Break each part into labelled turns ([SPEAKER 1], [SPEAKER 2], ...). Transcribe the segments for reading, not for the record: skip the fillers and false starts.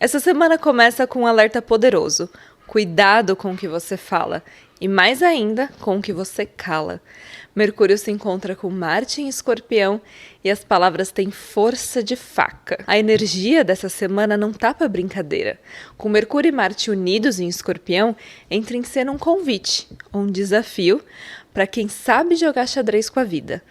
[SPEAKER 1] Essa semana começa com um alerta poderoso. Cuidado com o que você fala e, mais ainda, com o que você cala. Mercúrio se encontra com Marte em Escorpião e as palavras têm força de faca. A energia dessa semana não tá pra brincadeira. Com Mercúrio e Marte unidos em Escorpião, entra em cena um convite, um desafio para quem sabe jogar xadrez com a vida.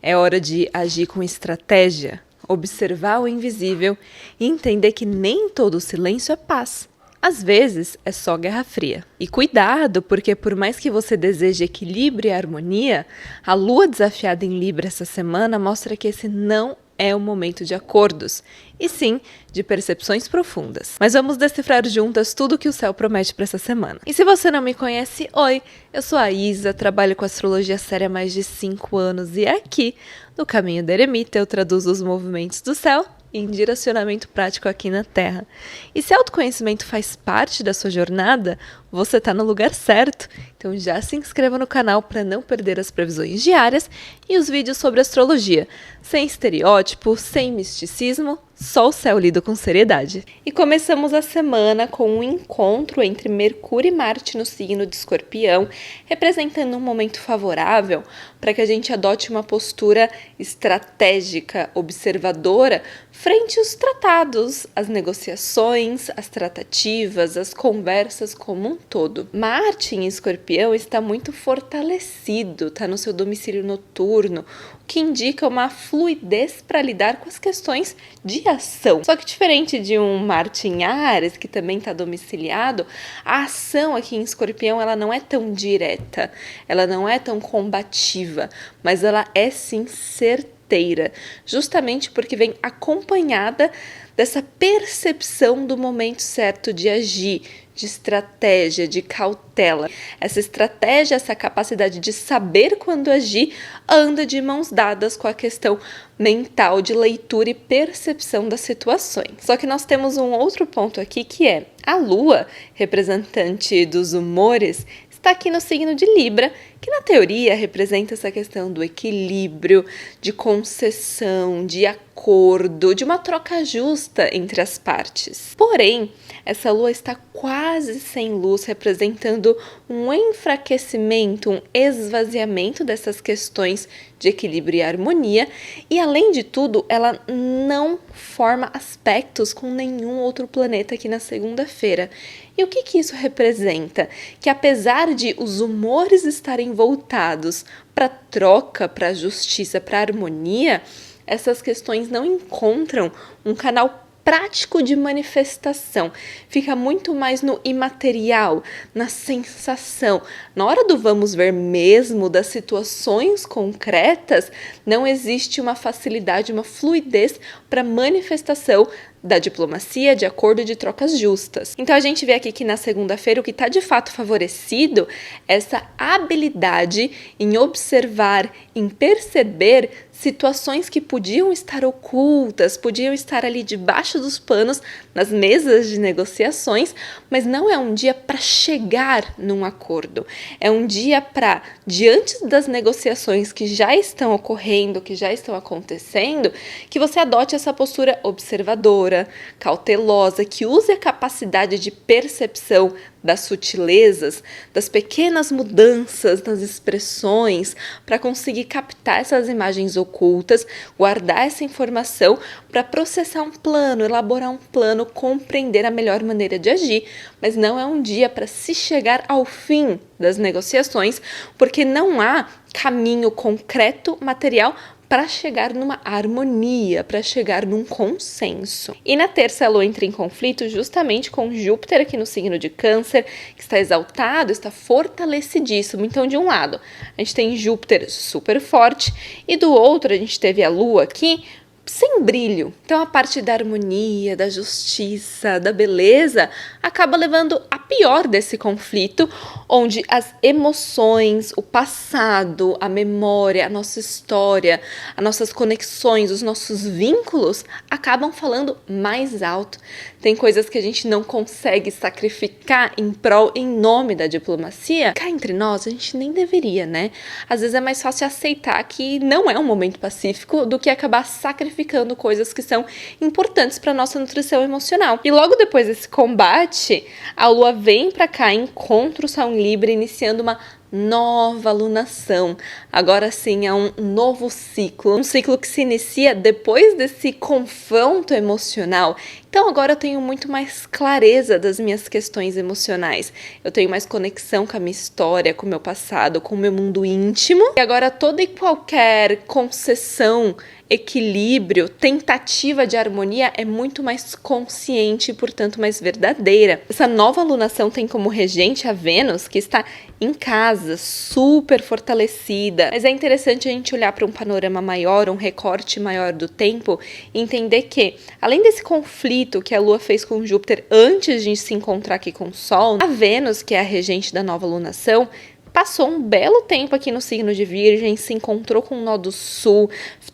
[SPEAKER 1] É hora de agir com estratégia, observar o invisível e entender que nem todo silêncio é paz. Às vezes, é só guerra fria. E cuidado, porque por mais que você deseje equilíbrio e harmonia, a lua desafiada em Libra essa semana mostra que esse não é o momento de acordos, e sim de percepções profundas. Mas vamos decifrar juntas tudo que o céu promete para essa semana. E se você não me conhece, oi, eu sou a Isa, trabalho com astrologia séria há mais de 5 anos e aqui, no Caminho da Eremita, eu traduzo os movimentos do céu em direcionamento prático aqui na Terra. E se autoconhecimento faz parte da sua jornada, você está no lugar certo. Então já se inscreva no canal para não perder as previsões diárias e os vídeos sobre astrologia, sem estereótipo, sem misticismo, só o céu lido com seriedade. E começamos a semana com um encontro entre Mercúrio e Marte no signo de Escorpião, representando um momento favorável para que a gente adote uma postura estratégica, observadora, frente aos tratados, as negociações, as tratativas, as conversas como um todo. Marte em Escorpião está muito fortalecido, está no seu domicílio noturno, o que indica uma fluidez para lidar com as questões de ação. Só que diferente de um Marte em Áries, que também está domiciliado, a ação aqui em Escorpião ela não é tão direta, ela não é tão combativa, mas ela é sim certeira, justamente porque vem acompanhada dessa percepção do momento certo de agir, de estratégia, de cautela. Essa estratégia, essa capacidade de saber quando agir, anda de mãos dadas com a questão mental de leitura e percepção das situações. Só que nós temos um outro ponto aqui que é a Lua, representante dos humores, está aqui no signo de Libra, que na teoria representa essa questão do equilíbrio, de concessão, de acordo, de uma troca justa entre as partes. Porém, essa lua está quase sem luz, representando um enfraquecimento, um esvaziamento dessas questões de equilíbrio e harmonia, e além de tudo, ela não forma aspectos com nenhum outro planeta aqui na segunda-feira. E o que isso representa? Que apesar de os humores estarem voltados para troca, para justiça, para harmonia, essas questões não encontram um canal prático de manifestação, fica muito mais no imaterial, na sensação. Na hora do vamos ver mesmo, das situações concretas, não existe uma facilidade, uma fluidez para manifestação da diplomacia, de acordo, de trocas justas. Então a gente vê aqui que na segunda-feira o que está de fato favorecido é essa habilidade em observar, em perceber situações que podiam estar ocultas, podiam estar ali debaixo dos panos, nas mesas de negociações, mas não é um dia para chegar num acordo. É um dia para, diante das negociações que já estão ocorrendo, que já estão acontecendo, que você adote essa postura observadora, cautelosa, que use a capacidade de percepção das sutilezas, das pequenas mudanças nas expressões, para conseguir captar essas imagens ocultas, guardar essa informação para processar um plano, elaborar um plano, compreender a melhor maneira de agir, mas não é um dia para se chegar ao fim das negociações, porque não há caminho concreto, material, para chegar numa harmonia, para chegar num consenso. E na terça, a Lua entra em conflito justamente com Júpiter aqui no signo de Câncer, que está exaltado, está fortalecidíssimo. Então, de um lado, a gente tem Júpiter super forte e do outro, a gente teve a Lua aqui sem brilho. Então, a parte da harmonia, da justiça, da beleza, acaba levando a pior desse conflito, onde as emoções, o passado, a memória, a nossa história, as nossas conexões, os nossos vínculos acabam falando mais alto. Tem coisas que a gente não consegue sacrificar em prol, em nome da diplomacia. Cá entre nós, a gente nem deveria, né? Às vezes é mais fácil aceitar que não é um momento pacífico do que acabar sacrificando sacrificando coisas que são importantes para nossa nutrição emocional. E logo depois desse combate, a Lua vem para cá, encontra o Sol em Libra, iniciando uma nova alunação. Agora sim é um novo ciclo, um ciclo que se inicia depois desse confronto emocional. Então agora eu tenho muito mais clareza das minhas questões emocionais. Eu tenho mais conexão com a minha história, com o meu passado, com o meu mundo íntimo. E agora toda e qualquer concessão, equilíbrio, tentativa de harmonia é muito mais consciente e, portanto, mais verdadeira. Essa nova alunação tem como regente a Vênus, que está em casa, super fortalecida. Mas é interessante a gente olhar para um panorama maior, um recorte maior do tempo e entender que, além desse conflito que a Lua fez com Júpiter antes de se encontrar aqui com o Sol, a Vênus, que é a regente da nova alunação, passou um belo tempo aqui no signo de Virgem, se encontrou com o Nó do Sul,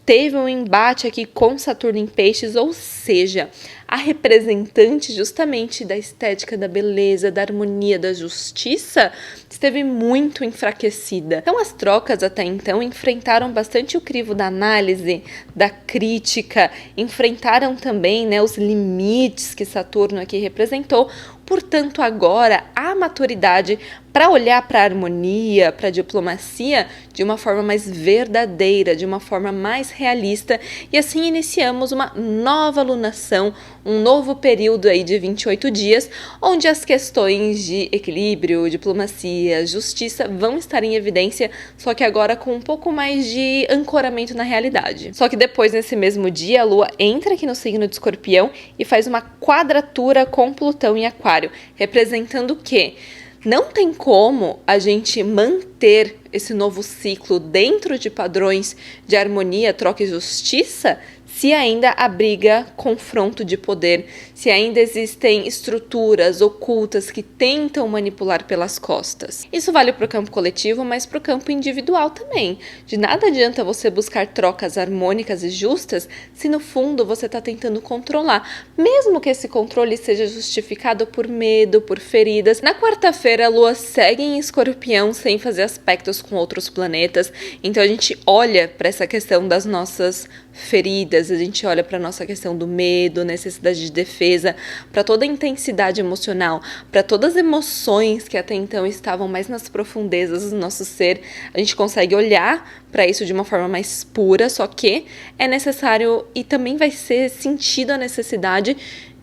[SPEAKER 1] teve um embate aqui com Saturno em Peixes, ou seja, a representante justamente da estética, da beleza, da harmonia, da justiça, esteve muito enfraquecida. Então as trocas até então enfrentaram bastante o crivo da análise, da crítica, enfrentaram também, né, os limites que Saturno aqui representou. Portanto, agora há maturidade para olhar para a harmonia, para a diplomacia de uma forma mais verdadeira, de uma forma mais realista, e assim iniciamos uma nova alunação, um novo período aí de 28 dias, onde as questões de equilíbrio, diplomacia, justiça vão estar em evidência, só que agora com um pouco mais de ancoramento na realidade. Só que depois, nesse mesmo dia, a Lua entra aqui no signo de Escorpião e faz uma quadratura com Plutão em Aquário, representando o quê? Não tem como a gente manter esse novo ciclo dentro de padrões de harmonia, troca e justiça se ainda abriga confronto de poder, se ainda existem estruturas ocultas que tentam manipular pelas costas. Isso vale para o campo coletivo, mas para o campo individual também. De nada adianta você buscar trocas harmônicas e justas se no fundo você está tentando controlar, mesmo que esse controle seja justificado por medo, por feridas. Na quarta-feira, a Lua segue em Escorpião sem fazer aspectos com outros planetas, então a gente olha para essa questão das nossas feridas, a gente olha para a nossa questão do medo, necessidade de defesa, para toda a intensidade emocional, para todas as emoções que até então estavam mais nas profundezas do nosso ser, a gente consegue olhar para isso de uma forma mais pura, só que é necessário e também vai ser sentido a necessidade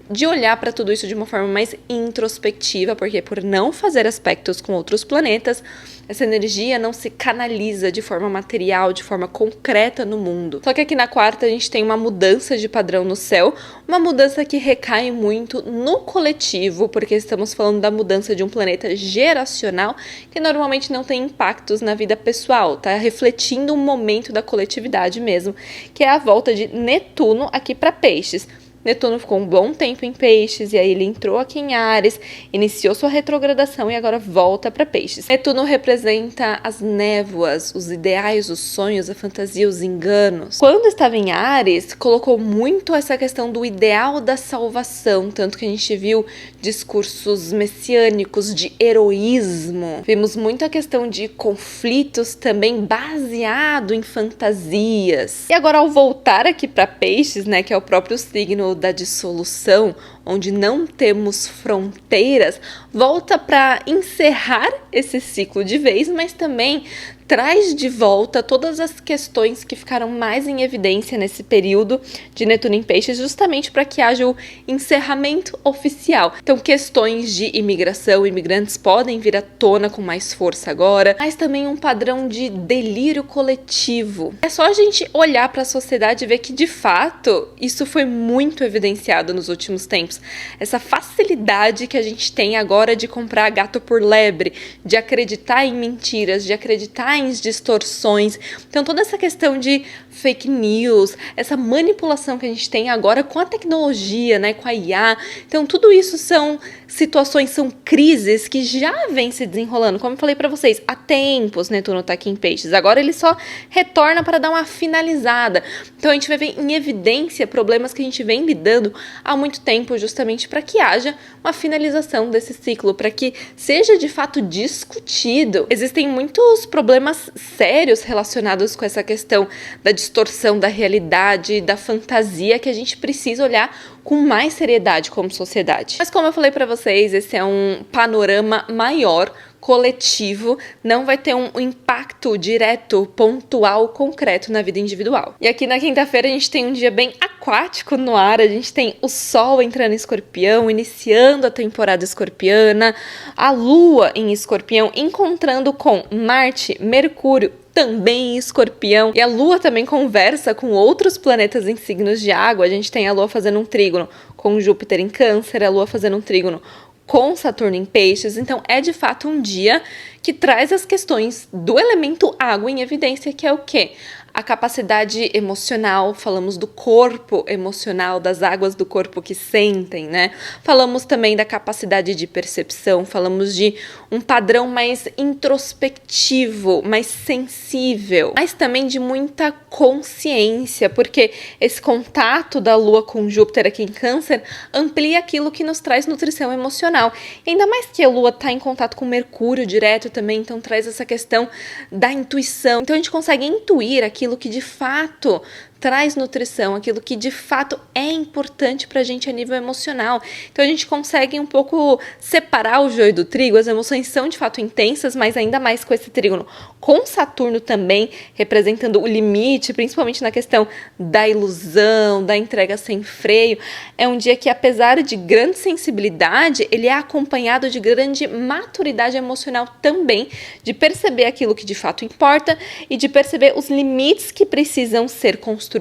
[SPEAKER 1] de olhar para tudo isso de uma forma mais introspectiva, porque por não fazer aspectos com outros planetas, essa energia não se canaliza de forma material, de forma concreta no mundo. Só que aqui na quarta a gente tem uma mudança de padrão no céu, uma mudança que recai muito no coletivo, porque estamos falando da mudança de um planeta geracional que normalmente não tem impactos na vida pessoal, tá refletindo um momento da coletividade mesmo, que é a volta de Netuno aqui para Peixes. Netuno ficou um bom tempo em Peixes e aí ele entrou aqui em Áries, iniciou sua retrogradação e agora volta para Peixes. Netuno representa as névoas, os ideais, os sonhos, a fantasia, os enganos. Quando estava em Áries, colocou muito essa questão do ideal da salvação, tanto que a gente viu discursos messiânicos de heroísmo. Vimos muito a questão de conflitos também baseado em fantasias. E agora ao voltar aqui para Peixes, né, que é o próprio signo da dissolução, onde não temos fronteiras, volta para encerrar esse ciclo de vez, mas também traz de volta todas as questões que ficaram mais em evidência nesse período de Netuno em Peixes, justamente para que haja o encerramento oficial. Então, questões de imigração, imigrantes podem vir à tona com mais força agora, mas também um padrão de delírio coletivo. É só a gente olhar para a sociedade e ver que, de fato, isso foi muito evidenciado nos últimos tempos. Essa facilidade que a gente tem agora de comprar gato por lebre, de acreditar em mentiras, de acreditar em distorções. Então toda essa questão de fake news, essa manipulação que a gente tem agora com a tecnologia, né, com a IA. Então tudo isso são situações, são crises que já vêm se desenrolando. Como eu falei para vocês, há tempos Netuno tá aqui em Peixes. Agora ele só retorna para dar uma finalizada. Então a gente vai ver em evidência problemas que a gente vem lidando há muito tempo, justamente para que haja uma finalização desse ciclo, para que seja de fato discutido. Existem muitos problemas sérios relacionados com essa questão da distorção da realidade, da fantasia, que a gente precisa olhar com mais seriedade como sociedade. Mas como eu falei para vocês, esse é um panorama maior, coletivo, não vai ter um impacto direto, pontual, concreto na vida individual. E aqui na quinta-feira a gente tem um dia bem aquático no ar, a gente tem o Sol entrando em Escorpião, iniciando a temporada escorpiana, a Lua em Escorpião encontrando com Marte, Mercúrio, também em Escorpião, e a Lua também conversa com outros planetas em signos de água. A gente tem a Lua fazendo um trígono com Júpiter em Câncer, a Lua fazendo um trígono com Saturno em Peixes. Então é de fato um dia que traz as questões do elemento água em evidência, que é o quê? A capacidade emocional, falamos do corpo emocional, das águas do corpo que sentem, né? Falamos também da capacidade de percepção, falamos de um padrão mais introspectivo, mais sensível, mas também de muita consciência, porque esse contato da Lua com Júpiter aqui em Câncer amplia aquilo que nos traz nutrição emocional. E ainda mais que a Lua está em contato com Mercúrio direto também, então traz essa questão da intuição. Então a gente consegue intuir aquilo que de fato traz nutrição, aquilo que de fato é importante pra gente a nível emocional. Então a gente consegue um pouco separar o joio do trigo, as emoções são de fato intensas, mas ainda mais com esse trígono com Saturno também representando o limite, principalmente na questão da ilusão, da entrega sem freio. É um dia que, apesar de grande sensibilidade, ele é acompanhado de grande maturidade emocional também, de perceber aquilo que de fato importa e de perceber os limites que precisam ser construídos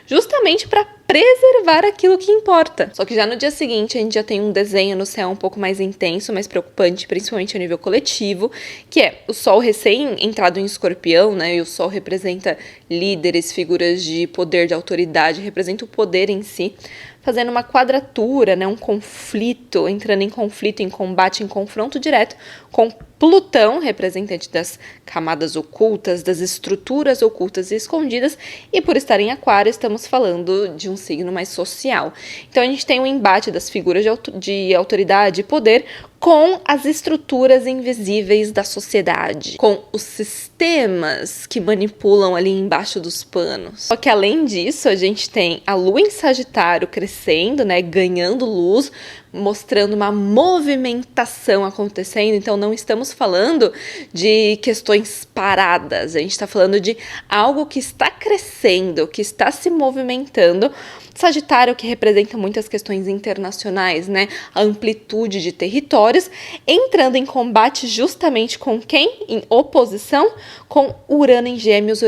[SPEAKER 1] justamente para preservar aquilo que importa. Só que já no dia seguinte a gente já tem um desenho no céu um pouco mais intenso, mais preocupante, principalmente a nível coletivo, que é o Sol recém entrado em Escorpião, né? E o Sol representa líderes, figuras de poder, de autoridade, representa o poder em si, fazendo uma quadratura, né? Um conflito, entrando em conflito, em combate, em confronto direto com Plutão, representante das camadas ocultas, das estruturas ocultas e escondidas, e por estar em Aquário, estamos falando de um signo mais social. Então a gente tem um embate das figuras de autoridade e poder com as estruturas invisíveis da sociedade, com os sistemas que manipulam ali embaixo dos panos. Só que além disso, a gente tem a Lua em Sagitário crescendo, né, ganhando luz, mostrando uma movimentação acontecendo. Então não estamos falando de questões paradas, a gente está falando de algo que está crescendo, que está se movimentando. Sagitário, que representa muitas questões internacionais, né? A amplitude de territórios, entrando em combate justamente com quem? Em oposição com Urano em Gêmeos,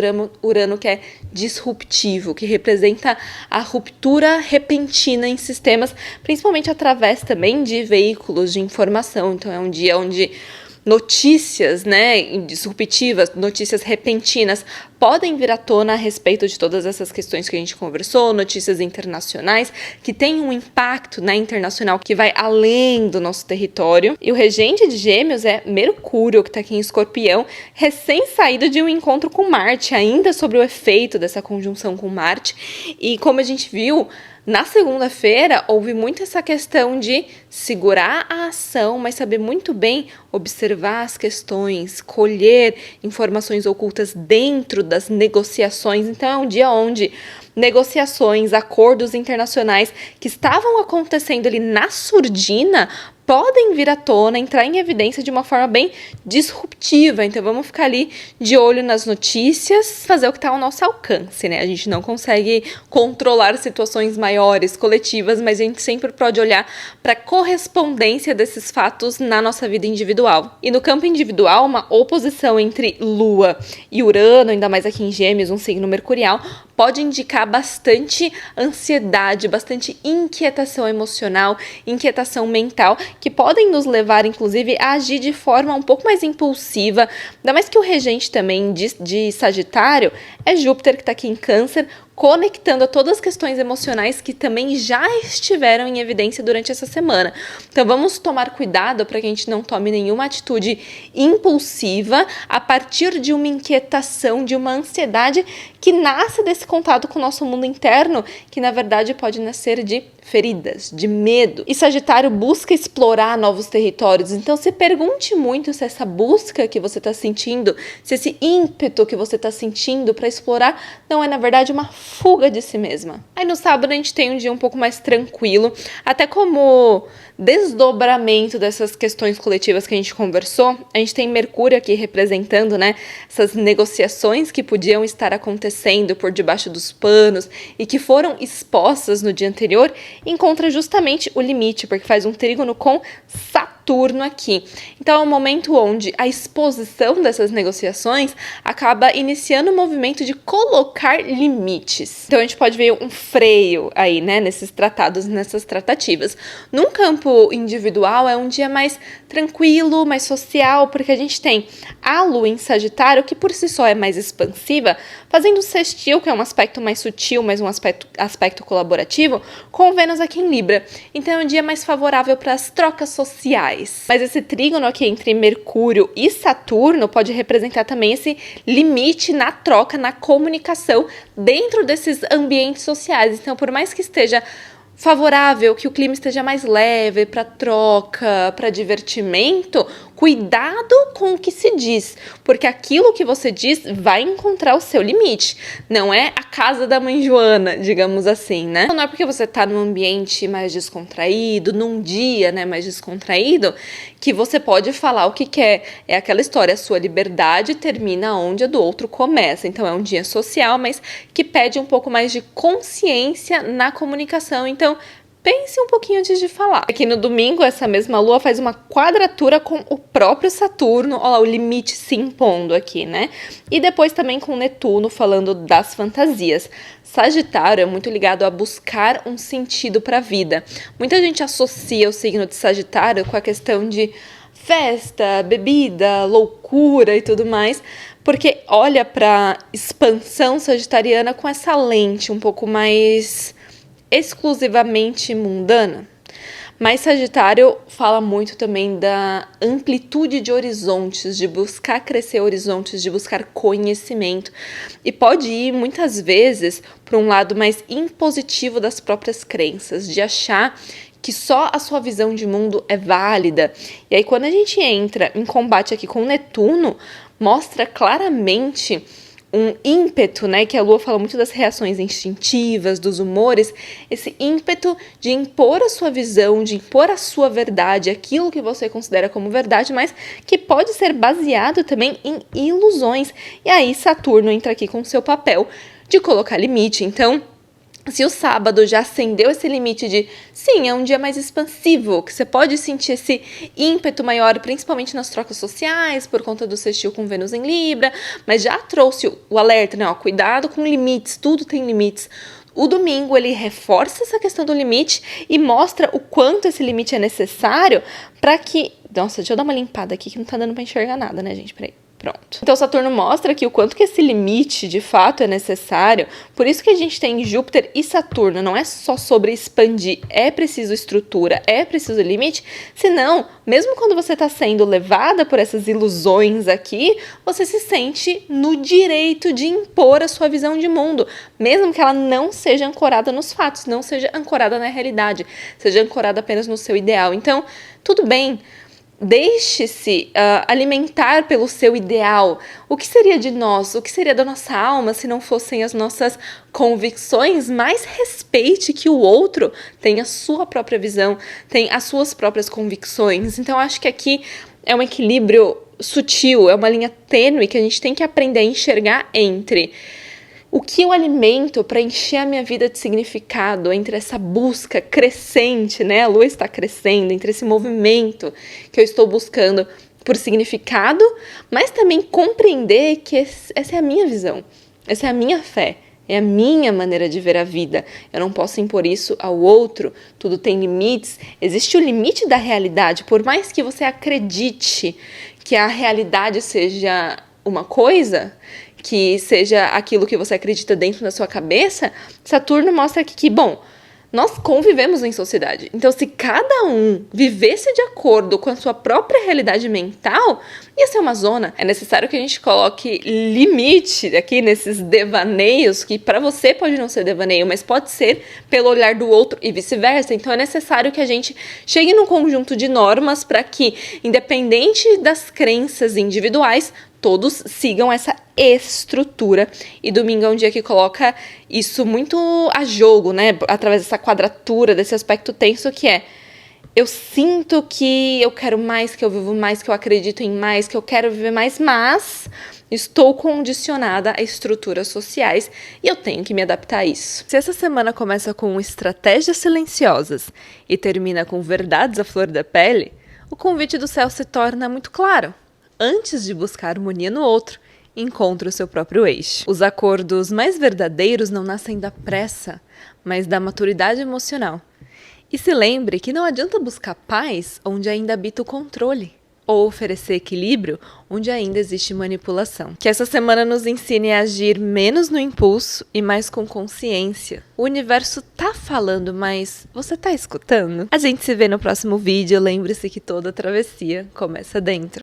[SPEAKER 1] Urano que é disruptivo, que representa a ruptura repentina em sistemas, principalmente através também de veículos de informação. Então é um dia onde notícias, né, disruptivas, notícias repentinas podem vir à tona a respeito de todas essas questões que a gente conversou, notícias internacionais que têm um impacto, né, internacional que vai além do nosso território. E o regente de Gêmeos é Mercúrio, que está aqui em Escorpião, recém-saído de um encontro com Marte, ainda sobre o efeito dessa conjunção com Marte. E como a gente viu, na segunda-feira, houve muito essa questão de segurar a ação, mas saber muito bem observar as questões, colher informações ocultas dentro das negociações. Então, é um dia onde negociações, acordos internacionais que estavam acontecendo ali na surdina podem vir à tona, entrar em evidência de uma forma bem disruptiva. Então vamos ficar ali de olho nas notícias, fazer o que está ao nosso alcance, né? A gente não consegue controlar situações maiores, coletivas, mas a gente sempre pode olhar para a correspondência desses fatos na nossa vida individual. E no campo individual, uma oposição entre Lua e Urano, ainda mais aqui em Gêmeos, um signo mercurial, pode indicar bastante ansiedade, bastante inquietação emocional, inquietação mental, que podem nos levar, inclusive, a agir de forma um pouco mais impulsiva. Ainda mais que o regente também de Sagitário é Júpiter, que está aqui em Câncer, conectando a todas as questões emocionais que também já estiveram em evidência durante essa semana. Então vamos tomar cuidado para que a gente não tome nenhuma atitude impulsiva a partir de uma inquietação, de uma ansiedade que nasce desse contato com o nosso mundo interno, que na verdade pode nascer de feridas, de medo. E Sagitário busca explorar novos territórios. Então se pergunte muito se essa busca que você está sentindo, se esse ímpeto que você está sentindo para explorar não é, na verdade, uma fuga de si mesma. Aí no sábado a gente tem um dia um pouco mais tranquilo, até como desdobramento dessas questões coletivas que a gente conversou. A gente tem Mercúrio aqui representando, né, essas negociações que podiam estar acontecendo por debaixo dos panos e que foram expostas no dia anterior, encontra justamente o limite, porque faz um trígono com Saturno aqui. Então é um momento onde a exposição dessas negociações acaba iniciando o movimento de colocar limites. Então a gente pode ver um freio aí, né, nesses tratados, nessas tratativas. Num campo individual é um dia mais tranquilo, mais social, porque a gente tem a Lua em Sagitário, que por si só é mais expansiva, fazendo sextil, que é um aspecto mais sutil, mas um aspecto colaborativo, com Vênus aqui em Libra. Então é um dia mais favorável para as trocas sociais. Mas esse trígono aqui entre Mercúrio e Saturno pode representar também esse limite na troca, na comunicação dentro desses ambientes sociais. Então, por mais que esteja favorável, que o clima esteja mais leve para troca, para divertimento, cuidado com o que se diz, porque aquilo que você diz vai encontrar o seu limite. Não é a casa da mãe Joana, digamos assim, né? Não é porque você tá num ambiente mais descontraído, num dia, né, mais descontraído, que você pode falar o que quer. É aquela história, a sua liberdade termina onde a do outro começa. Então é um dia social, mas que pede um pouco mais de consciência na comunicação. Então, pense um pouquinho antes de falar. Aqui no domingo, essa mesma lua faz uma quadratura com o próprio Saturno. Olha lá, o limite se impondo aqui, né? E depois também com Netuno falando das fantasias. Sagitário é muito ligado a buscar um sentido para a vida. Muita gente associa o signo de Sagitário com a questão de festa, bebida, loucura e tudo mais, porque olha para expansão sagitariana com essa lente um pouco mais exclusivamente mundana. Mas Sagitário fala muito também da amplitude de horizontes, de buscar crescer horizontes, de buscar conhecimento. E pode ir, muitas vezes, para um lado mais impositivo das próprias crenças, de achar que só a sua visão de mundo é válida. E aí, quando a gente entra em combate aqui com Netuno, mostra claramente um ímpeto, né, que a Lua fala muito das reações instintivas, dos humores, esse ímpeto de impor a sua visão, de impor a sua verdade, aquilo que você considera como verdade, mas que pode ser baseado também em ilusões. E aí Saturno entra aqui com o seu papel de colocar limite. Então, se o sábado já acendeu esse limite de, sim, é um dia mais expansivo, que você pode sentir esse ímpeto maior, principalmente nas trocas sociais, por conta do sextil com Vênus em Libra, mas já trouxe o alerta, né? Ó, cuidado com limites, tudo tem limites. O domingo, ele reforça essa questão do limite e mostra o quanto esse limite é necessário para que... Nossa, deixa eu dar uma limpada aqui que não tá dando para enxergar nada, né, gente? Peraí. Pronto. Então Saturno mostra que o quanto que esse limite de fato é necessário. Por isso que a gente tem Júpiter e Saturno. Não é só sobre expandir, é preciso estrutura, é preciso limite. Senão, mesmo quando você está sendo levada por essas ilusões aqui, você se sente no direito de impor a sua visão de mundo, mesmo que ela não seja ancorada nos fatos, não seja ancorada na realidade, seja ancorada apenas no seu ideal. Então, tudo bem. Deixe-se alimentar pelo seu ideal. O que seria de nós? O que seria da nossa alma se não fossem as nossas convicções? Mas respeite que o outro tem a sua própria visão, tem as suas próprias convicções. Então, acho que aqui é um equilíbrio sutil, é uma linha tênue que a gente tem que aprender a enxergar entre o que eu alimento para encher a minha vida de significado, entre essa busca crescente, né? A Lua está crescendo, entre esse movimento que eu estou buscando por significado, mas também compreender que essa é a minha visão, essa é a minha fé, é a minha maneira de ver a vida. Eu não posso impor isso ao outro, tudo tem limites, existe o limite da realidade, por mais que você acredite que a realidade seja uma coisa, que seja aquilo que você acredita dentro da sua cabeça, Saturno mostra aqui que, bom, Nós convivemos em sociedade. Então, se cada um vivesse de acordo com a sua própria realidade mental, ia ser uma zona. É necessário que a gente coloque limite aqui nesses devaneios, que para você pode não ser devaneio, mas pode ser pelo olhar do outro e vice-versa. Então, é necessário que a gente chegue num conjunto de normas para que, independente das crenças individuais, todos sigam essa estrutura. E domingo é um dia que coloca isso muito a jogo, né? Através dessa quadratura, desse aspecto tenso que é: eu sinto que eu quero mais, que eu vivo mais, que eu acredito em mais, que eu quero viver mais, mas estou condicionada a estruturas sociais e eu tenho que me adaptar a isso. Se essa semana começa com estratégias silenciosas e termina com verdades à flor da pele, o convite do céu se torna muito claro. Antes de buscar harmonia no outro, encontre o seu próprio eixo. Os acordos mais verdadeiros não nascem da pressa, mas da maturidade emocional. E se lembre que não adianta buscar paz onde ainda habita o controle, ou oferecer equilíbrio onde ainda existe manipulação. Que essa semana nos ensine a agir menos no impulso e mais com consciência. O universo tá falando, mas você tá escutando? A gente se vê no próximo vídeo. Lembre-se que toda travessia começa dentro.